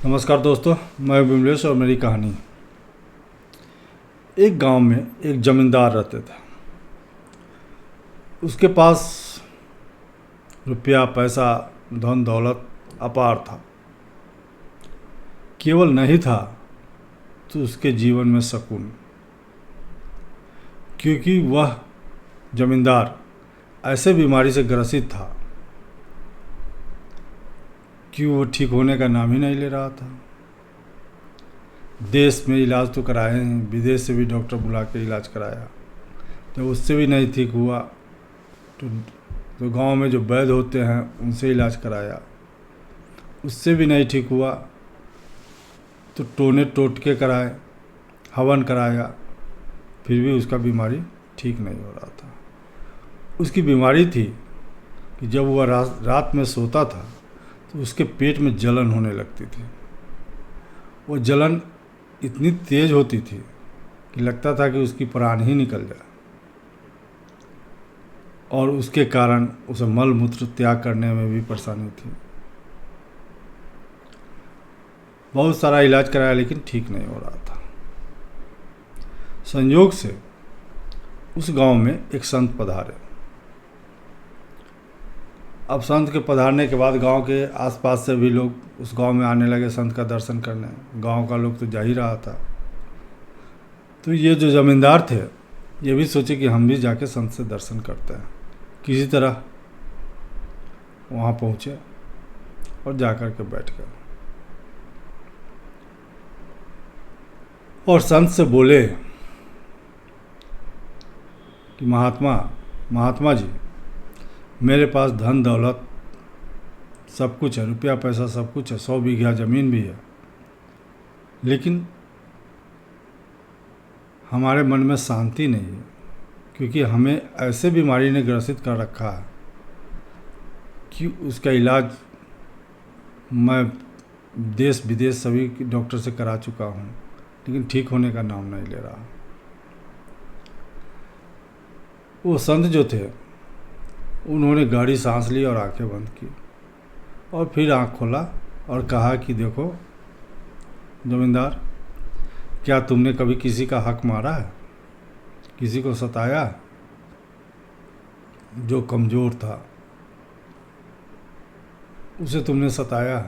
नमस्कार दोस्तों, मैं विमलेश और मेरी कहानी। एक गांव में एक जमींदार रहते थे। उसके पास रुपया पैसा धन दौलत अपार था। केवल नहीं था तो उसके जीवन में सुकून, क्योंकि वह जमींदार ऐसे बीमारी से ग्रसित था कि वो ठीक होने का नाम ही नहीं ले रहा था। देश में इलाज तो कराए हैं, विदेश से भी डॉक्टर बुला के इलाज कराया। जब उससे भी नहीं ठीक हुआ तो गांव में जो वैद्य होते हैं उनसे इलाज कराया। उससे भी नहीं ठीक हुआ तो टोने टोटके कराए, हवन कराया, फिर भी उसका बीमारी ठीक नहीं हो रहा था। उसकी बीमारी थी कि जब वह रात में सोता था तो उसके पेट में जलन होने लगती थी। वो जलन इतनी तेज होती थी कि लगता था कि उसकी प्राण ही निकल जाए, और उसके कारण उसे मल मूत्र त्याग करने में भी परेशानी थी। बहुत सारा इलाज कराया लेकिन ठीक नहीं हो रहा था। संयोग से उस गांव में एक संत पधारे। अब संत के पधारने के बाद गांव के आसपास से भी लोग उस गांव में आने लगे संत का दर्शन करने। गांव का लोग तो जा ही रहा था। तो ये जो जमींदार थे ये भी सोचे कि हम भी जाके संत से दर्शन करते हैं। किसी तरह वहाँ पहुँचे और जाकर के बैठ गए और संत से बोले कि महात्मा जी, मेरे पास धन दौलत सब कुछ है, रुपया पैसा सब कुछ है, 100 बीघा ज़मीन भी है, लेकिन हमारे मन में शांति नहीं है, क्योंकि हमें ऐसे बीमारी ने ग्रसित कर रखा है कि उसका इलाज मैं देश विदेश सभी डॉक्टर से करा चुका हूँ, लेकिन ठीक होने का नाम नहीं ले रहा। वो संत जो थे उन्होंने गहरी सांस ली और आंखें बंद की और फिर आंख खोला और कहा कि देखो जमींदार, क्या तुमने कभी किसी का हक मारा है, किसी को सताया? जो कमज़ोर था उसे तुमने सताया?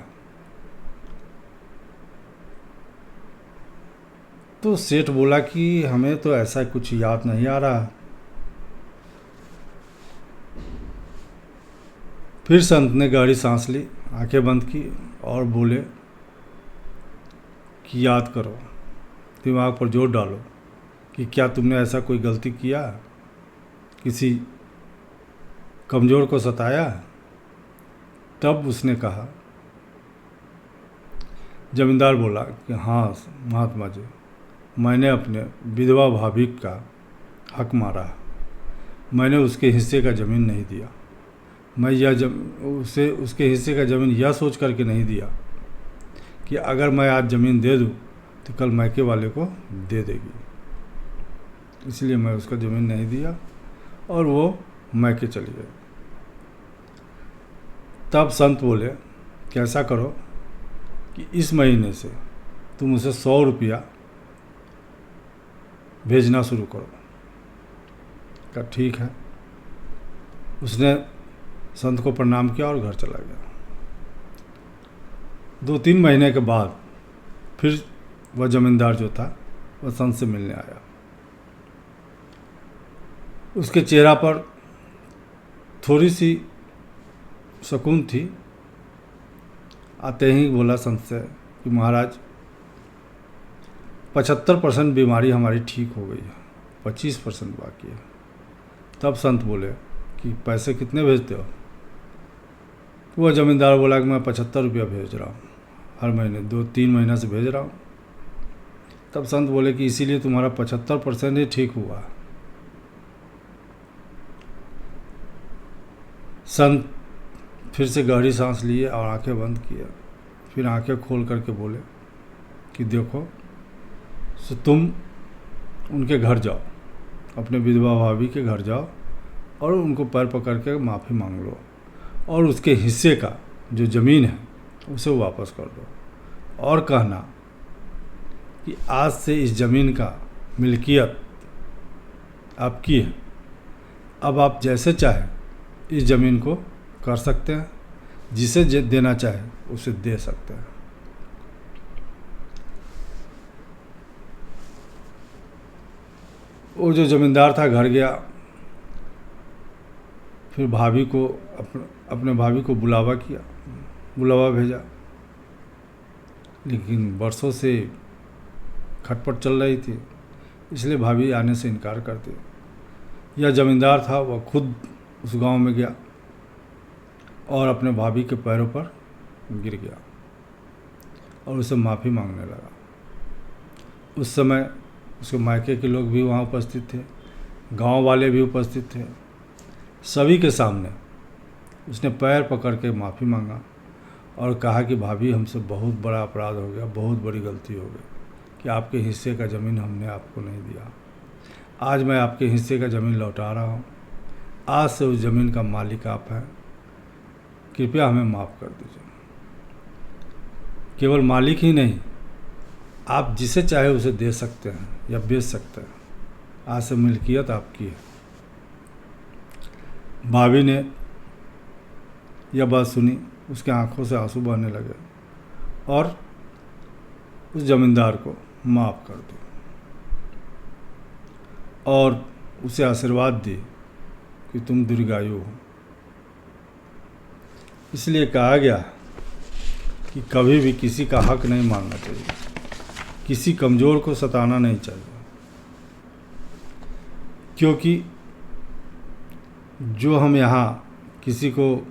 तो सेठ बोला कि हमें तो ऐसा कुछ याद नहीं आ रहा। फिर संत ने गहरी सांस ली, आंखें बंद की और बोले कि याद करो, दिमाग पर जोर डालो कि क्या तुमने ऐसा कोई गलती किया, किसी कमज़ोर को सताया? तब उसने कहा, जमींदार बोला कि हाँ महात्मा जी, मैंने अपने विधवा भाभी का हक मारा। मैंने उसके हिस्से का ज़मीन नहीं दिया। मैं उसे उसके हिस्से का ज़मीन यह सोच करके नहीं दिया कि अगर मैं आज ज़मीन दे दूँ तो कल मायके वाले को दे देगी, इसलिए मैं उसका ज़मीन नहीं दिया और वो मायके चली गई। तब संत बोले कि ऐसा करो कि इस महीने से तुम उसे 100 रुपया भेजना शुरू करो। कहा ठीक है। उसने संत को प्रणाम किया और घर चला गया। 2-3 महीने के बाद फिर वह जमींदार जो था वह संत से मिलने आया। उसके चेहरा पर थोड़ी सी सुकून थी। आते ही बोला संत से कि महाराज 75% बीमारी हमारी ठीक हो गई है, 25% बाकी है। तब संत बोले कि पैसे कितने भेजते हो? वह जमींदार बोला कि मैं 75 रुपया भेज रहा हूँ, हर महीने 2-3 महीना से भेज रहा हूँ। तब संत बोले कि इसीलिए तुम्हारा 75% ही ठीक हुआ। संत फिर से गहरी सांस लिए और आंखें बंद किए, फिर आंखें खोल करके बोले कि देखो, सो तुम उनके घर जाओ, अपने विधवा भाभी के घर जाओ और उनको पैर पकड़ के माफ़ी मांग लो और उसके हिस्से का जो ज़मीन है उसे वापस कर दो, और कहना कि आज से इस ज़मीन का मिल्कियत आपकी है, अब आप जैसे चाहें इस ज़मीन को कर सकते हैं, जिसे देना चाहे उसे दे सकते हैं। वो जो ज़मींदार था घर गया, फिर भाभी को अपने भाभी को बुलावा भेजा, लेकिन बरसों से खटपट चल रही थी, इसलिए भाभी आने से इनकार कर दी। यह ज़मींदार था वह खुद उस गांव में गया और अपने भाभी के पैरों पर गिर गया और उसे माफ़ी मांगने लगा। उस समय उसके मायके के लोग भी वहाँ उपस्थित थे, गांव वाले भी उपस्थित थे। सभी के सामने उसने पैर पकड़ के माफ़ी मांगा और कहा कि भाभी हमसे बहुत बड़ा अपराध हो गया, बहुत बड़ी गलती हो गई कि आपके हिस्से का ज़मीन हमने आपको नहीं दिया। आज मैं आपके हिस्से का ज़मीन लौटा रहा हूँ, आज से उस ज़मीन का मालिक आप हैं, कृपया हमें माफ़ कर दीजिए। केवल मालिक ही नहीं, आप जिसे चाहे उसे दे सकते हैं या बेच सकते हैं, आज से मिल्कियत आपकी है। भाभी ने यह बात सुनी, उसके आंखों से आंसू बहने लगे और उस ज़मींदार को माफ़ कर दी और उसे आशीर्वाद दी कि तुम दीर्घायु हो। इसलिए कहा गया कि कभी भी किसी का हक नहीं मांगना चाहिए, किसी कमज़ोर को सताना नहीं चाहिए, क्योंकि जो हम यहाँ किसी को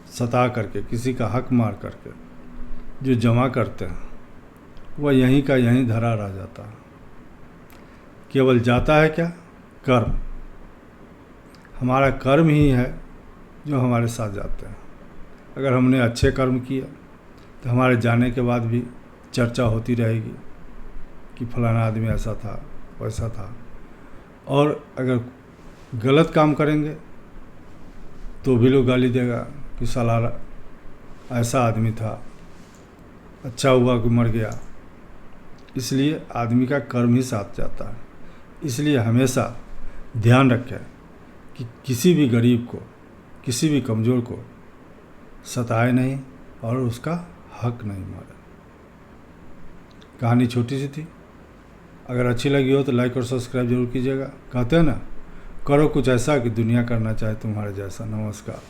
सता करके, किसी का हक मार करके जो जमा करते हैं, वह यहीं का यहीं धरा रह जाता है। केवल जाता है क्या? कर्म। हमारा कर्म ही है जो हमारे साथ जाते हैं। अगर हमने अच्छे कर्म किए तो हमारे जाने के बाद भी चर्चा होती रहेगी कि फलाना आदमी ऐसा था, वैसा था। और अगर गलत काम करेंगे तो भी लोग गाली देगा कि साला ऐसा आदमी था, अच्छा हुआ कि मर गया। इसलिए आदमी का कर्म ही साथ जाता है। इसलिए हमेशा ध्यान रखें कि किसी भी गरीब को, किसी भी कमज़ोर को सताए नहीं और उसका हक नहीं मारे। कहानी छोटी सी थी, अगर अच्छी लगी हो तो लाइक और सब्सक्राइब जरूर कीजिएगा। कहते हैं ना, करो कुछ ऐसा कि दुनिया करना चाहे तुम्हारे जैसा। नमस्कार।